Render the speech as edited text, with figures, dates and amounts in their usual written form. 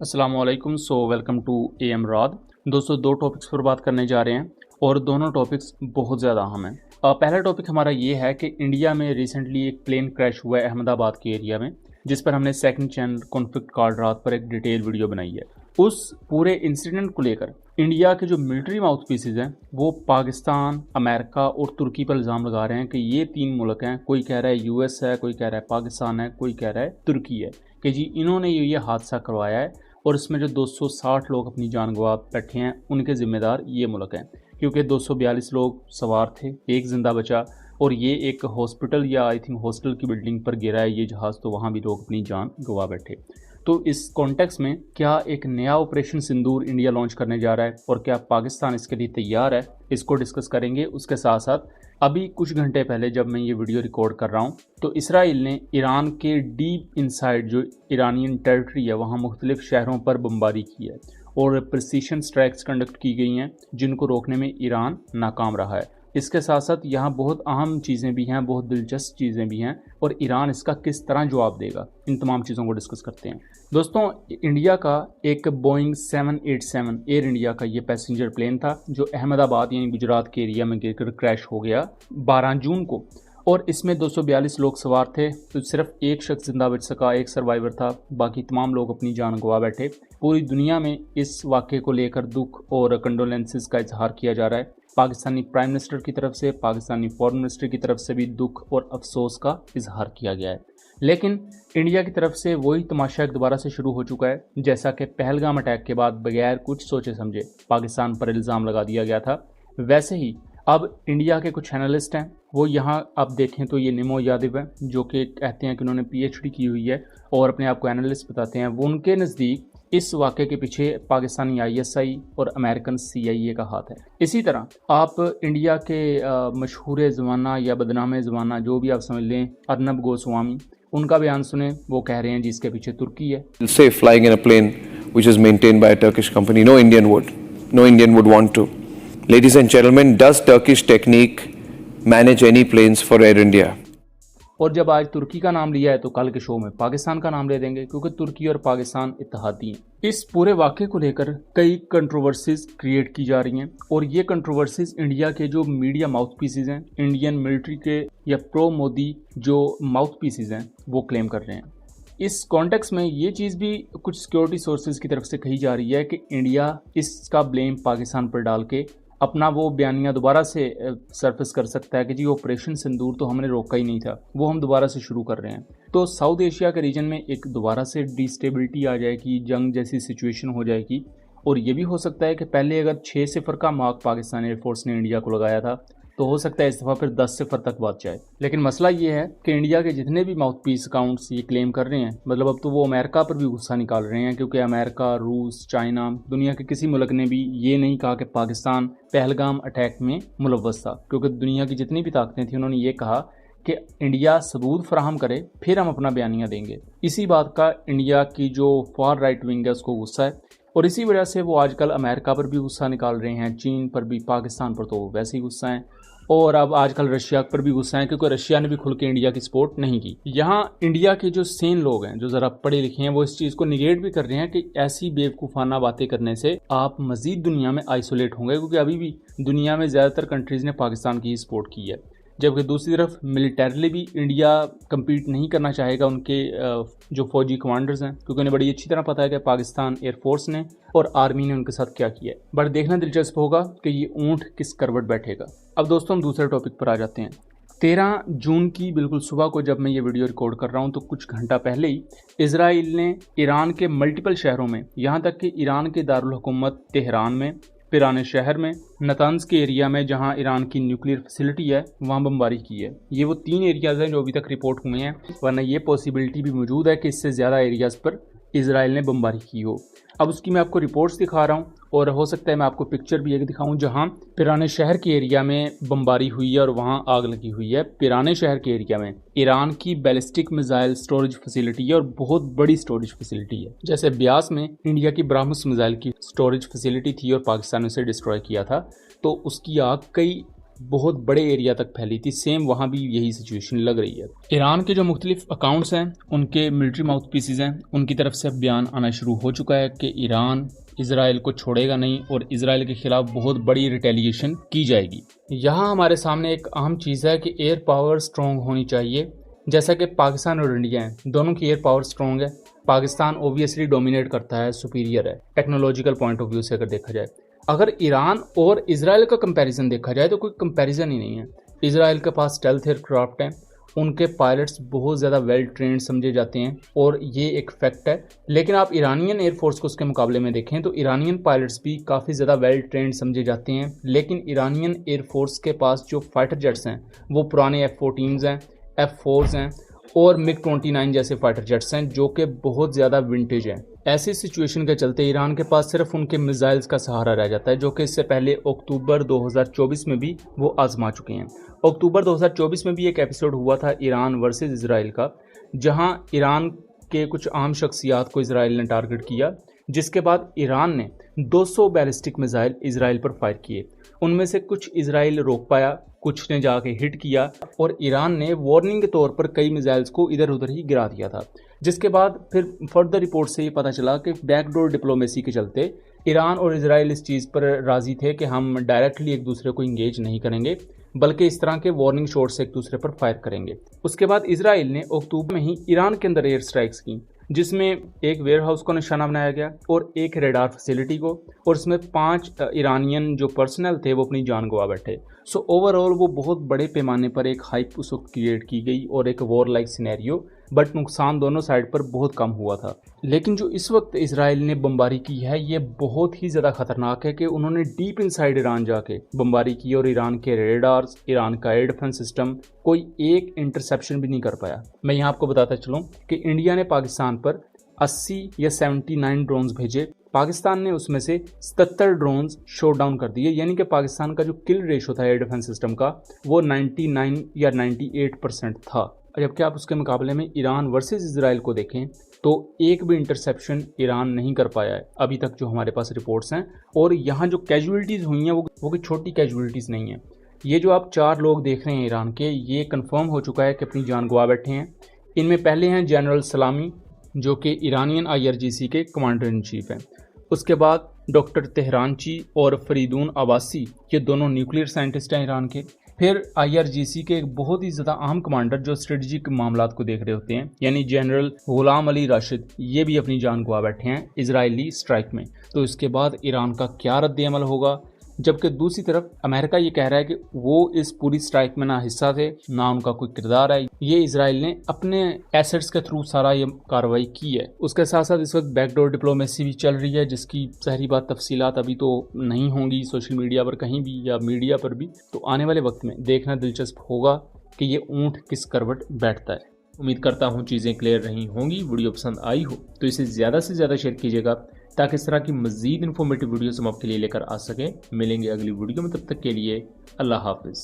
अस्सलाम वालेकुम। Welcome to M राद। दोस्तों, दो टॉपिक्स पर बात करने जा रहे हैं और दोनों टॉपिक्स बहुत ज़्यादा अहम हैं। पहला टॉपिक हमारा ये है कि इंडिया में रिसेंटली एक प्लेन क्रैश हुआ है अहमदाबाद के एरिया में, जिस पर हमने सेकंड चैनल कॉन्फ्लिक्ट कॉल रात पर एक डिटेल वीडियो बनाई है। उस पूरे इंसिडेंट को लेकर इंडिया के जो मिलिट्री माउथ पीसेज हैं वो पाकिस्तान, अमेरिका और तुर्की पर इल्ज़ाम लगा रहे हैं कि ये तीन मुल्क हैं। कोई कह रहा है यूएस है, कोई कह रहा है पाकिस्तान है, कोई कह रहा है तुर्की है, कि जी इन्होंने ये हादसा करवाया है और इसमें जो 260 लोग अपनी जान गंवा बैठे हैं उनके ज़िम्मेदार ये मुल्क हैं, क्योंकि 242 लोग सवार थे, एक ज़िंदा बचा और ये एक हॉस्पिटल या आई थिंक हॉस्टल की बिल्डिंग पर गिरा है ये जहाज़, तो वहाँ भी लोग अपनी जान गंवा बैठे। तो इस कॉन्टेक्स्ट में क्या एक नया ऑपरेशन सिंदूर इंडिया लॉन्च करने जा रहा है और क्या पाकिस्तान इसके लिए तैयार है, इसको डिस्कस करेंगे। उसके साथ साथ अभी कुछ घंटे पहले जब मैं ये वीडियो रिकॉर्ड कर रहा हूँ तो इसराइल ने ईरान के डीप इनसाइड जो ईरानियन टेरिटरी है वहाँ मुख्तलिफ शहरों पर बमबारी की है और प्रिसीशन स्ट्राइक्स कंडक्ट की गई हैं जिनको रोकने में ईरान नाकाम रहा है। इसके साथ साथ यहाँ बहुत अहम चीज़ें भी हैं, बहुत दिलचस्प चीज़ें भी हैं और ईरान इसका किस तरह जवाब देगा, इन तमाम चीज़ों को डिस्कस करते हैं। दोस्तों, इंडिया का एक बोइंग 787 एयर इंडिया का ये पैसेंजर प्लेन था जो अहमदाबाद यानी गुजरात के एरिया में गिरकर क्रैश हो गया 12 जून को, और इसमें 242 लोग सवार थे। तो सिर्फ एक शख्स जिंदा बच सका, एक सर्वाइवर था, बाकी तमाम लोग अपनी जान गंवा बैठे। पूरी दुनिया में इस वाक़े को लेकर दुख और कंडोलेंसेस का इजहार किया जा रहा है। पाकिस्तानी प्राइम मिनिस्टर की तरफ से, पाकिस्तानी फॉरेन मिनिस्टर की तरफ से भी दुख और अफसोस का इजहार किया गया है। लेकिन इंडिया की तरफ से वही तमाशा एक दोबारा से शुरू हो चुका है, जैसा कि पहलगाम अटैक के बाद बगैर कुछ सोचे समझे पाकिस्तान पर इल्ज़ाम लगा दिया गया था। वैसे ही अब इंडिया के कुछ एनालिस्ट हैं, वो यहाँ आप देखें तो ये निमो यादव हैं जो कि कहते हैं कि उन्होंने पीएचडी की हुई है और अपने आप को एनालिस्ट बताते हैं। वो उनके नज़दीक इस वाक़े के पीछे पाकिस्तानी आईएसआई और अमेरिकन सीआईए का हाथ है। इसी तरह आप इंडिया के मशहूर ज़माना या बदनाम ज़माना जो भी आप समझ लें, अर्नब गोस्वामी, उनका बयान सुने। वो कह रहे हैं जिसके पीछे तुर्की है। Say flying in a plane which is maintained by a Turkish company, no Indian would want to. Ladies and gentlemen, does Turkish Technique manage any planes for Air India? और जब आज तुर्की का नाम लिया है तो कल के शो में पाकिस्तान का नाम ले देंगे, क्योंकि तुर्की और पाकिस्तान इत्तेहादी हैं। इस पूरे वाक़े को लेकर कई कंट्रोवर्सीज क्रिएट की जा रही हैं और ये कंट्रोवर्सीज इंडिया के जो मीडिया माउथ पीसेज हैं, इंडियन मिलिट्री के या प्रो मोदी जो माउथ पीसेज हैं, वो क्लेम कर रहे हैं। इस कॉन्टेक्स्ट में ये चीज़ भी कुछ सिक्योरिटी सोर्सेज की तरफ से कही जा रही है कि इंडिया इसका ब्लेम पाकिस्तान पर डाल के अपना वो बयानिया दोबारा से सरफेस कर सकता है कि जी ऑपरेशन सिंदूर तो हमने रोका ही नहीं था, वो हम दोबारा से शुरू कर रहे हैं। तो साउथ एशिया के रीजन में एक दोबारा से डिस्टेबिलिटी आ जाएगी, जंग जैसी सिचुएशन हो जाएगी। और ये भी हो सकता है कि पहले अगर 6-0 का मार्क पाकिस्तान एयरफोर्स ने इंडिया को लगाया था तो हो सकता है इस दफ़ा फिर 10-0 तक बात जाए। लेकिन मसला ये है कि इंडिया के जितने भी माउथ पीस अकाउंट्स ये क्लेम कर रहे हैं, मतलब अब तो वो अमेरिका पर भी गुस्सा निकाल रहे हैं, क्योंकि अमेरिका, रूस, चाइना, दुनिया के किसी मुल्क ने भी ये नहीं कहा कि पाकिस्तान पहलगाम अटैक में मुलव्वस था, क्योंकि दुनिया की जितनी भी ताकतें थी उन्होंने ये कहा कि इंडिया सबूत फराहम करे फिर हम अपना बयानिया देंगे। इसी बात का इंडिया की जो फार राइट विंग है उसको गुस्सा है और इसी वजह से वो आजकल अमेरिका पर भी गुस्सा निकाल रहे हैं, चीन पर भी, पाकिस्तान पर तो वैसे ही गुस्सा है और अब आजकल रशिया पर भी गुस्सा है, क्योंकि रशिया ने भी खुल के इंडिया की सपोर्ट नहीं की। यहाँ इंडिया के जो सेन लोग हैं, जो ज़रा पढ़े लिखे हैं, वो इस चीज़ को निगेट भी कर रहे हैं कि ऐसी बेवकूफ़ाना बातें करने से आप मज़ीद दुनिया में आइसोलेट होंगे, क्योंकि अभी भी दुनिया में ज़्यादातर कंट्रीज़ ने पाकिस्तान की ही सपोर्ट की है। जबकि दूसरी तरफ मिलिटरली भी इंडिया कम्पीट नहीं करना चाहेगा उनके जो फौजी कमांडर्स हैं, क्योंकि उन्हें बड़ी अच्छी तरह पता है कि पाकिस्तान एयरफोर्स ने और आर्मी ने उनके साथ क्या किया है। बट देखना दिलचस्प होगा कि ये ऊँट किस करवट बैठेगा। अब दोस्तों, हम दूसरे टॉपिक पर आ जाते हैं। 13 जून की बिल्कुल सुबह को जब मैं ये वीडियो रिकॉर्ड कर रहा हूँ तो कुछ घंटा पहले ही इसराइल ने ईरान के मल्टीपल शहरों में, यहाँ तक कि ईरान के दारुल हुकूमत तेहरान में, पिराने शहर में, नतान्ज के एरिया में जहां ईरान की न्यूक्लियर फैसिलिटी है, वहां बमबारी की है। ये वो 3 एरियाज़ हैं जो अभी तक रिपोर्ट हुए हैं, वरना ये पॉसिबिलिटी भी मौजूद है कि इससे ज़्यादा एरियाज़ पर इसराइल ने बमबारी की हो। अब उसकी मैं आपको रिपोर्ट्स दिखा रहा हूँ और हो सकता है मैं आपको पिक्चर भी एक दिखाऊं जहां पिराने शहर के एरिया में बमबारी हुई है और वहां आग लगी हुई है। पिराने शहर के एरिया में ईरान की बैलिस्टिक मिसाइल स्टोरेज फैसिलिटी है और बहुत बड़ी स्टोरेज फैसिलिटी है। जैसे ब्यास में इंडिया की ब्राह्मस मिसाइल की स्टोरेज फैसिलिटी थी और पाकिस्तान ने उसे डिस्ट्रॉय किया था, तो उसकी आग कई बहुत बड़े एरिया तक फैली थी। सेम वहाँ भी यही सिचुएशन लग रही है। ईरान के जो मुख्तलिफ अकाउंट्स हैं, उनके मिलिट्री माउथ पीसेज हैं, उनकी तरफ से बयान आना शुरू हो चुका है कि ईरान इसराइल को छोड़ेगा नहीं और इसराइल के खिलाफ बहुत बड़ी रिटेलिएशन की जाएगी। यहाँ हमारे सामने एक अहम चीज़ है कि एयर पावर स्ट्रॉन्ग होनी चाहिए। जैसा कि पाकिस्तान और इंडिया हैं, दोनों की एयर पावर स्ट्रॉन्ग है। पाकिस्तान ओबियसली डोमिनेट करता है, सुपीरियर है टेक्नोलॉजिकल पॉइंट ऑफ व्यू से अगर देखा जाए। अगर ईरान और इसराइल का कंपैरिजन देखा जाए तो कोई कंपैरिजन ही नहीं है। इसराइल के पास स्टेल्थ एयरक्राफ्ट हैं, उनके पायलट्स बहुत ज़्यादा वेल ट्रेंड समझे जाते हैं और ये एक फैक्ट है। लेकिन आप ईरानियन एयरफोर्स को उसके मुकाबले में देखें तो ईरानियन पायलट्स भी काफ़ी ज़्यादा वेल ट्रेंड समझे जाते हैं। लेकिन ईरानियन एयरफोर्स के पास जो फाइटर जेट्स हैं वो पुराने F-14s हैं, F-4s हैं और MiG-29 जैसे फाइटर जेट्स हैं जो कि बहुत ज़्यादा विंटेज हैं। ऐसी सिचुएशन के चलते ईरान के पास सिर्फ उनके मिसाइल्स का सहारा रह जाता है, जो कि इससे पहले अक्टूबर 2024 में भी वो आजमा चुके हैं। अक्टूबर 2024 में भी एक एपिसोड हुआ था ईरान वर्सेस इसराइल का, जहां ईरान के कुछ आम शख्सियात को इसराइल ने टारगेट किया, जिसके बाद ईरान ने 200 बैलिस्टिक मिसाइल इसराइल पर फायर किए। उनमें से कुछ इसराइल रोक पाया, कुछ ने जाके हिट किया और ईरान ने वार्निंग के तौर पर कई मिसाइल्स को इधर उधर ही गिरा दिया था। जिसके बाद फिर फर्दर रिपोर्ट से ये पता चला कि बैकडोर डिप्लोमेसी के चलते ईरान और इसराइल इस चीज़ पर राज़ी थे कि हम डायरेक्टली एक दूसरे को इंगेज नहीं करेंगे, बल्कि इस तरह के वार्निंग शॉट से एक दूसरे पर फायर करेंगे। उसके बाद इसराइल ने अक्टूबर में ही ईरान के अंदर एयर स्ट्राइक्स की, जिसमें एक वेयर हाउस को निशाना बनाया गया और एक रेडार फैसिलिटी को, और इसमें 5 ईरानियन जो पर्सनल थे वो अपनी जान गंवा बैठे। सो ओवरऑल वो बहुत बड़े पैमाने पर एक हाइप उस वक्त क्रिएट की गई और एक वॉर लाइक सिनेरियो, बट नुकसान दोनों साइड पर बहुत कम हुआ था। लेकिन जो इस वक्त इसराइल ने बमबारी की है ये बहुत ही ज़्यादा खतरनाक है कि उन्होंने डीप इनसाइड ईरान जाके बमबारी की और ईरान के रेडार्स, ईरान का एयर डिफेंस सिस्टम कोई एक इंटरसेप्शन भी नहीं कर पाया। मैं यहाँ आपको बताता चलूँ कि इंडिया ने पाकिस्तान पर 80 या 79 ड्रोन्स भेजे, पाकिस्तान ने उसमें से 77 ड्रोन्स शॉट डाउन कर दिए। यानी कि पाकिस्तान का जो किल रेशो था एयर डिफेंस सिस्टम का वो 99 या 98% था। जबकि आप उसके मुकाबले में ईरान वर्सेस इसराइल को देखें तो एक भी इंटरसेप्शन ईरान नहीं कर पाया है अभी तक, जो हमारे पास रिपोर्ट्स हैं। और यहाँ जो कैजुअलिटीज़ हुई हैं वो कोई छोटी कैजुअलिटीज़ नहीं है। ये जो आप 4 लोग देख रहे हैं ईरान के, ये कंफर्म हो चुका है कि अपनी जान गंवा बैठे हैं। इनमें पहले हैं जनरल सलामी, जो कि ईरानियन IRGC के कमांडर इन चीफ हैं। उसके बाद डॉक्टर तेहरानची और फरीदून अब्बासी, ये दोनों न्यूक्लियर साइंटिस्ट हैं ईरान के। फिर IRGC के एक बहुत ही ज़्यादा अहम कमांडर जो स्ट्रेटजिक मामलात को देख रहे होते हैं, यानी जनरल गुलाम अली राशिद, ये भी अपनी जान गंवा बैठे हैं इजरायली स्ट्राइक में। तो इसके बाद ईरान का क्या रद्द अमल होगा, जबकि दूसरी तरफ अमेरिका ये कह रहा है कि वो इस पूरी स्ट्राइक में ना हिस्सा थे, ना उनका कोई किरदार है, ये इजराइल ने अपने एसेट्स के थ्रू सारा ये कार्रवाई की है। उसके साथ साथ इस वक्त बैकडोर डिप्लोमेसी भी चल रही है, जिसकी सारी बात तफसीलात अभी तो नहीं होंगी सोशल मीडिया पर कहीं भी या मीडिया पर भी। तो आने वाले वक्त में देखना दिलचस्प होगा कि ये ऊँट किस करवट बैठता है। उम्मीद करता हूँ चीज़ें क्लियर रही होंगी। वीडियो पसंद आई हो तो इसे ज़्यादा से ज़्यादा शेयर कीजिएगा ताकि इस तरह की मज़ीद इन्फॉर्मेटिव वीडियोस हम आपके लिए लेकर आ सकें। मिलेंगे अगली वीडियो में, तब तक के लिए अल्लाह हाफिज़।